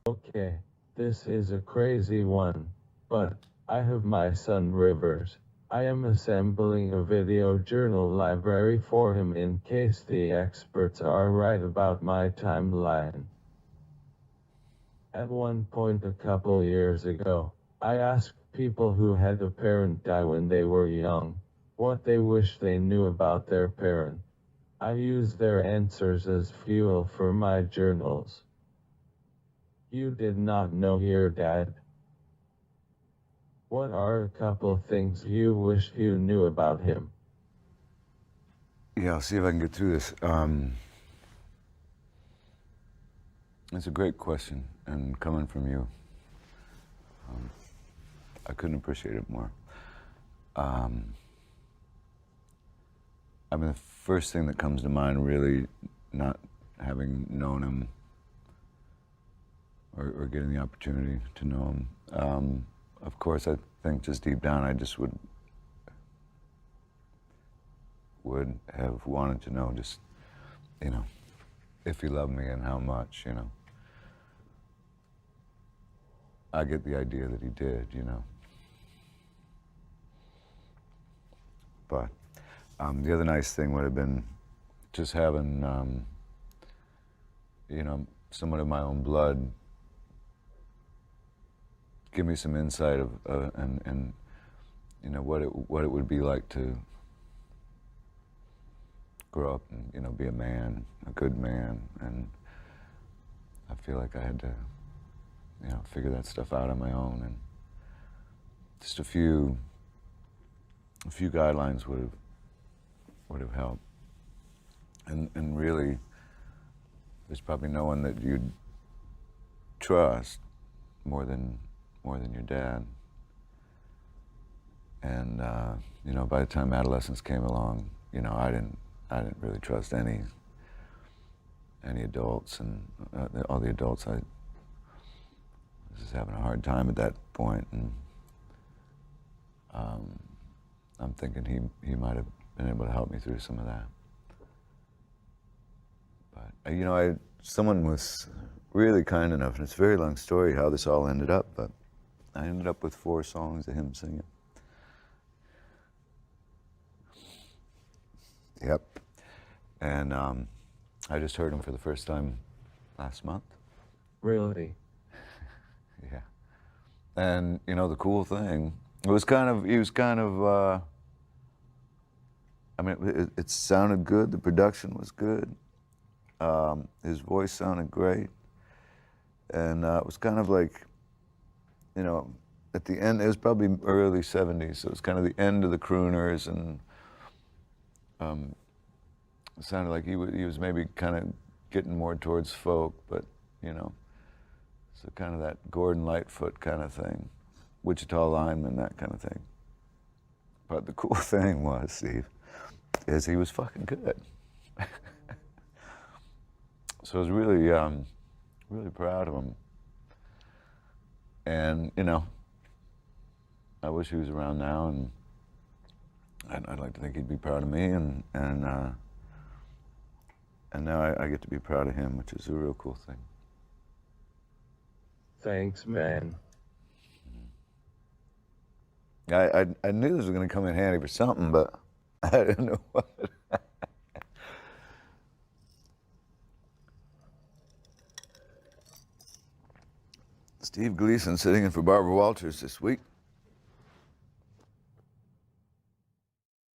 Okay, this is a crazy one, but I have my son Rivers. I am assembling a video journal library for him in case the experts are right about my timeline. At one point a couple years ago, I asked people who had a parent die when they were young, what they wish they knew about their parent. I used their answers as fuel for my journals. You did not know your dad? What are a couple things you wish you knew about him? Yeah, I'll see if I can get through this. It's a great question, and coming from you, I couldn't appreciate it more. I mean, the first thing that comes to mind, really, not having known him or getting the opportunity to know him, of course, I think just deep down, I just would have wanted to know just, you know, if he loved me and how much, you know. I get the idea that he did, you know. But the other nice thing would have been just having, you know, someone of my own blood give me some insight of, and you know, what it would be like to grow up and, you know, be a man, a good man, and I feel like I had to, you know, figure that stuff out on my own, and just a few guidelines would have helped, and really, there's probably no one that you'd trust more than your dad, and you know, by the time adolescence came along, you know, I didn't really trust any adults, and all the adults I was just having a hard time at that point, and I'm thinking he might have been able to help me through some of that. But you know, someone was really kind enough, and it's a very long story how this all ended up, but I ended up with 4 songs of him singing. Yep. And I just heard him for the first time last month. Really? Yeah. And, you know, the cool thing, he was kind of, I mean, it sounded good, the production was good, his voice sounded great, and it was kind of like, you know, at the end, it was probably early 70s, so it was kind of the end of the crooners, and it sounded like he was maybe kind of getting more towards folk, but, you know, so kind of that Gordon Lightfoot kind of thing, Wichita Lineman, that kind of thing. But the cool thing was, Steve, is he was fucking good. So I was really, really proud of him. And, you know, I wish he was around now, and I'd like to think he'd be proud of me, and now I get to be proud of him, which is a real cool thing. Thanks, man. I knew this was going to come in handy for something, but I didn't know what. Steve Gleason sitting in for Barbara Walters this week.